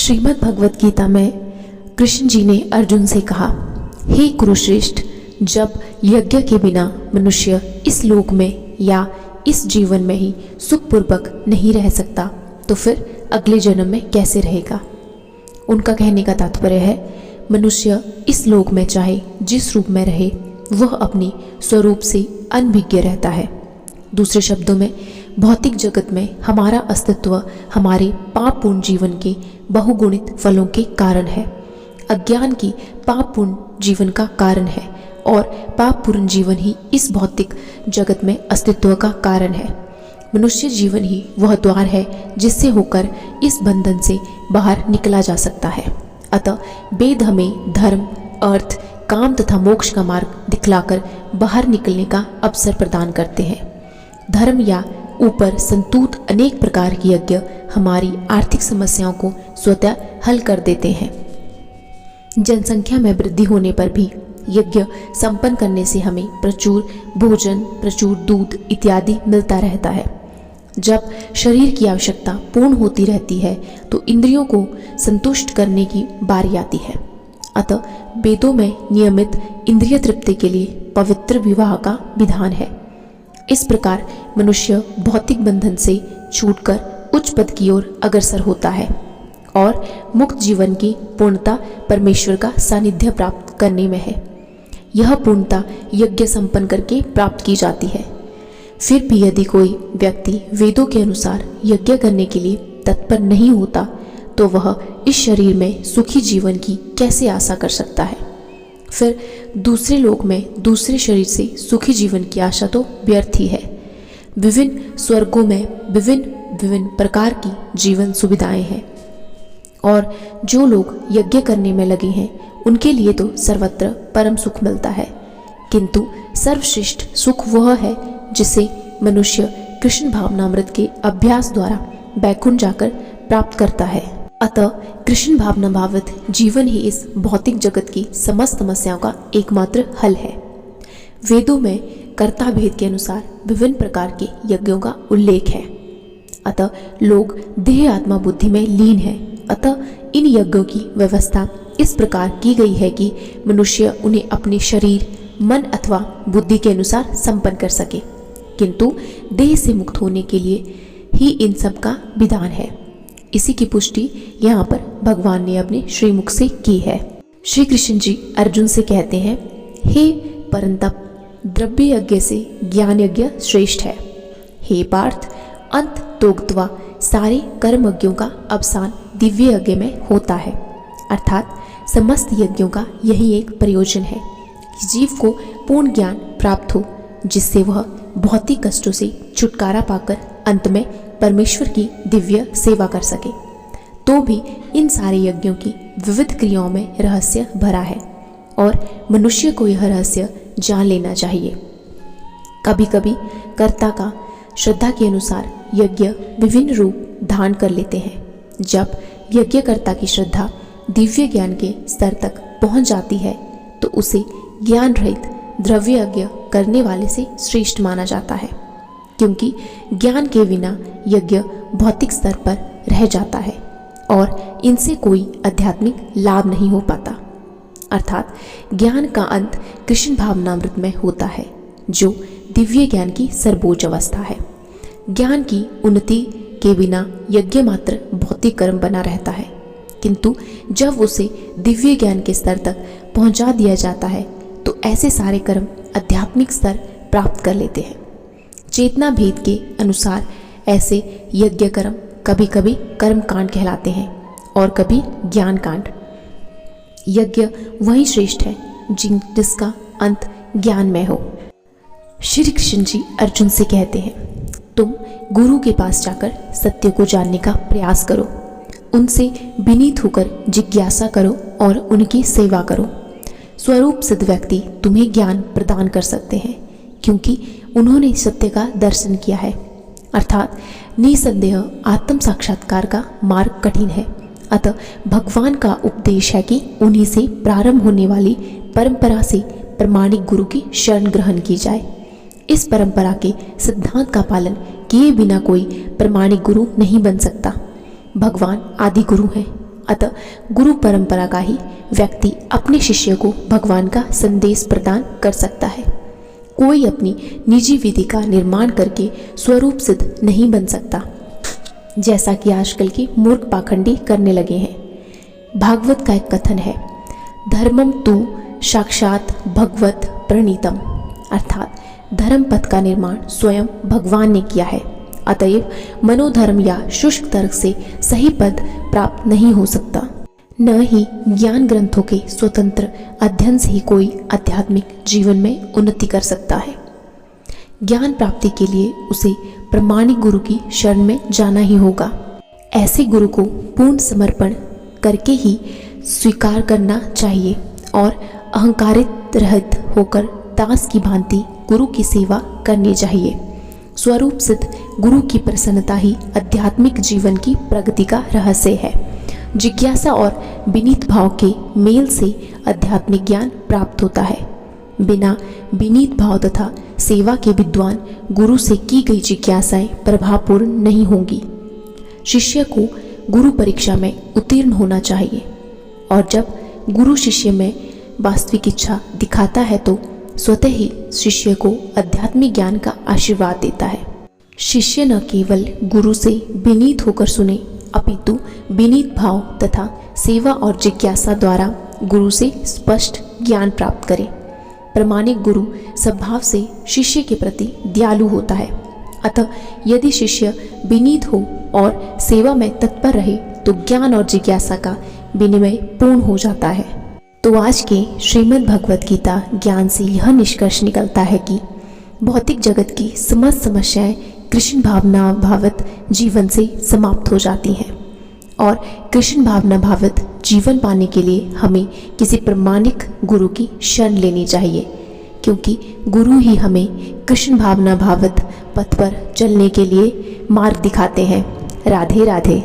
श्रीमद् भगवत गीता में कृष्ण जी ने अर्जुन से कहा, हे कुरुश्रेष्ठ, जब यज्ञ के बिना मनुष्य इस लोक में या इस जीवन में ही सुखपूर्वक नहीं रह सकता तो फिर अगले जन्म में कैसे रहेगा। उनका कहने का तात्पर्य है, मनुष्य इस लोक में चाहे जिस रूप में रहे वह अपने स्वरूप से अनभिज्ञ रहता है। दूसरे शब्दों में भौतिक जगत में हमारा अस्तित्व हमारे पापपूर्ण जीवन के बहुगुणित फलों के कारण है। अज्ञान की पापपूर्ण जीवन का कारण है और पापपूर्ण जीवन ही इस भौतिक जगत में अस्तित्व का कारण है। मनुष्य जीवन ही वह द्वार है जिससे होकर इस बंधन से बाहर निकला जा सकता है। अतः वेद हमें धर्म, अर्थ, काम तथा मोक्ष का मार्ग दिखलाकर बाहर निकलने का अवसर प्रदान करते हैं। धर्म या ऊपर संतूत अनेक प्रकार की यज्ञ हमारी आर्थिक समस्याओं को स्वतः हल कर देते हैं। जनसंख्या में वृद्धि होने पर भी यज्ञ संपन्न करने से हमें प्रचुर भोजन, प्रचुर दूध इत्यादि मिलता रहता है। जब शरीर की आवश्यकता पूर्ण होती रहती है तो इंद्रियों को संतुष्ट करने की बारी आती है। अतः वेदों में नियमित इंद्रिय तृप्ति के लिए पवित्र विवाह का विधान है। इस प्रकार मनुष्य भौतिक बंधन से छूटकर उच्च पद की ओर अग्रसर होता है और मुक्त जीवन की पूर्णता परमेश्वर का सानिध्य प्राप्त करने में है। यह पूर्णता यज्ञ संपन्न करके प्राप्त की जाती है। फिर भी यदि कोई व्यक्ति वेदों के अनुसार यज्ञ करने के लिए तत्पर नहीं होता तो वह इस शरीर में सुखी जीवन की कैसे आशा कर सकता है। फिर दूसरे लोक में दूसरे शरीर से सुखी जीवन की आशा तो व्यर्थ ही है। विभिन्न स्वर्गों में विभिन्न प्रकार की जीवन सुविधाएं हैं और जो लोग यज्ञ करने में लगे हैं उनके लिए तो सर्वत्र परम सुख मिलता है, किंतु सर्वश्रेष्ठ सुख वह है जिसे मनुष्य कृष्ण भावनामृत के अभ्यास द्वारा बैकुंठ जाकर प्राप्त करता है। अतः कृष्ण भावना भावित जीवन ही इस भौतिक जगत की समस्त समस्याओं का एकमात्र हल है। वेदों में कर्ता भेद के अनुसार विभिन्न प्रकार के यज्ञों का उल्लेख है। अतः लोग देह आत्मा बुद्धि में लीन है। अतः इन यज्ञों की व्यवस्था इस प्रकार की गई है कि मनुष्य उन्हें अपने शरीर, मन अथवा बुद्धि के अनुसार संपन्न कर सके, किंतु देह से मुक्त होने के लिए ही इन सब का विधान है। इसी की पुष्टि यहाँ पर भगवान ने अपने श्रीमुख से की है। श्री कृष्ण जी अर्जुन से कहते हैं, हे परंतप, द्रव्य यज्ञ से ज्ञान यज्ञ श्रेष्ठ है। हे पार्थ, अंत तोक्त्वा सारे कर्म यज्ञों का अवसान दिव्य यज्ञ में होता है। अर्थात समस्त यज्ञों का यही एक प्रयोजन है कि जीव को पूर्ण ज्ञान प्राप्त हो, जिससे वह भौतिक कष्टों से छुटकारा पाकर अंत में परमेश्वर की दिव्य सेवा कर सके। तो भी इन सारे यज्ञों की विविध क्रियाओं में रहस्य भरा है और मनुष्य को यह रहस्य जान लेना चाहिए। कभी कभी कर्ता का श्रद्धा के अनुसार यज्ञ विभिन्न रूप धारण कर लेते हैं। जब यज्ञकर्ता की श्रद्धा दिव्य ज्ञान के स्तर तक पहुंच जाती है तो उसे ज्ञान रहित द्रव्य यज्ञ करने वाले से श्रेष्ठ माना जाता है, क्योंकि ज्ञान के बिना यज्ञ भौतिक स्तर पर रह जाता है और इनसे कोई आध्यात्मिक लाभ नहीं हो पाता। अर्थात ज्ञान का अंत कृष्ण भावनामृत में होता है, जो दिव्य ज्ञान की सर्वोच्च अवस्था है। ज्ञान की उन्नति के बिना यज्ञ मात्र भौतिक कर्म बना रहता है, किंतु जब उसे दिव्य ज्ञान के स्तर तक पहुंचा दिया जाता है तो ऐसे सारे कर्म आध्यात्मिक स्तर प्राप्त कर लेते हैं। चेतना भेद के अनुसार ऐसे यज्ञ कर्म कभी कभी कर्म कांड कहलाते हैं और कभी ज्ञान कांड। यज्ञ वही श्रेष्ठ है जिसका अंत ज्ञान में हो। श्री कृष्ण जी अर्जुन से कहते हैं, तुम गुरु के पास जाकर सत्य को जानने का प्रयास करो, उनसे विनीत होकर जिज्ञासा करो और उनकी सेवा करो। स्वरूप सिद्ध व्यक्ति तुम्हें ज्ञान प्रदान कर सकते हैं, क्योंकि उन्होंने सत्य का दर्शन किया है। अर्थात निसंदेह आत्म साक्षात्कार का मार्ग कठिन है। अतः भगवान का उपदेश है कि उन्हीं से प्रारंभ होने वाली परंपरा से प्रमाणिक गुरु की शरण ग्रहण की जाए। इस परंपरा के सिद्धांत का पालन किए बिना कोई प्रमाणिक गुरु नहीं बन सकता। भगवान आदि गुरु हैं अतः गुरु परंपरा का ही व्यक्ति अपने शिष्य को भगवान का संदेश प्रदान कर सकता है। कोई अपनी निजी विधि का निर्माण करके स्वरूप सिद्ध नहीं बन सकता, जैसा कि आजकल के मूर्ख पाखंडी करने लगे हैं। भागवत का एक कथन है, धर्मम तु साक्षात भगवत प्रणीतम, अर्थात धर्म पथ का निर्माण स्वयं भगवान ने किया है। अतएव मनोधर्म या शुष्क तर्क से सही पद प्राप्त नहीं हो सकता। न ही ज्ञान ग्रंथों के स्वतंत्र अध्ययन से ही कोई आध्यात्मिक जीवन में उन्नति कर सकता है। ज्ञान प्राप्ति के लिए उसे प्रामाणिक गुरु की शरण में जाना ही होगा। ऐसे गुरु को पूर्ण समर्पण करके ही स्वीकार करना चाहिए और अहंकारित रहित होकर दास की भांति गुरु की सेवा करनी चाहिए। स्वरूप सिद्ध गुरु की प्रसन्नता ही आध्यात्मिक जीवन की प्रगति का रहस्य है। जिज्ञासा और विनीत भाव के मेल से आध्यात्मिक ज्ञान प्राप्त होता है। बिना विनीत भाव तथा सेवा के विद्वान गुरु से की गई जिज्ञासाएं प्रभावपूर्ण नहीं होंगी। शिष्य को गुरु परीक्षा में उत्तीर्ण होना चाहिए और जब गुरु शिष्य में वास्तविक इच्छा दिखाता है तो स्वतः ही शिष्य को आध्यात्मिक ज्ञान का आशीर्वाद देता है। शिष्य न केवल गुरु से विनीत होकर सुने, अपितु विनीत भाव तथा सेवा और जिज्ञासा द्वारा गुरु से स्पष्ट ज्ञान प्राप्त करे। प्रामाणिक गुरु स्वभाव से शिष्य के प्रति दयालु होता है। अतः यदि शिष्य विनीत हो और सेवा में तत्पर रहे तो ज्ञान और जिज्ञासा का विनिमय पूर्ण हो जाता है। तो आज के श्रीमद् भगवत गीता ज्ञान से यह निष्कर्ष निकलता है कि भौतिक जगत की समस्त समस्याएं कृष्ण भावना भावित जीवन से समाप्त हो जाती हैं और कृष्ण भावना भावित जीवन पाने के लिए हमें किसी प्रामाणिक गुरु की शरण लेनी चाहिए, क्योंकि गुरु ही हमें कृष्ण भावना भावित पथ पर चलने के लिए मार्ग दिखाते हैं। राधे राधे।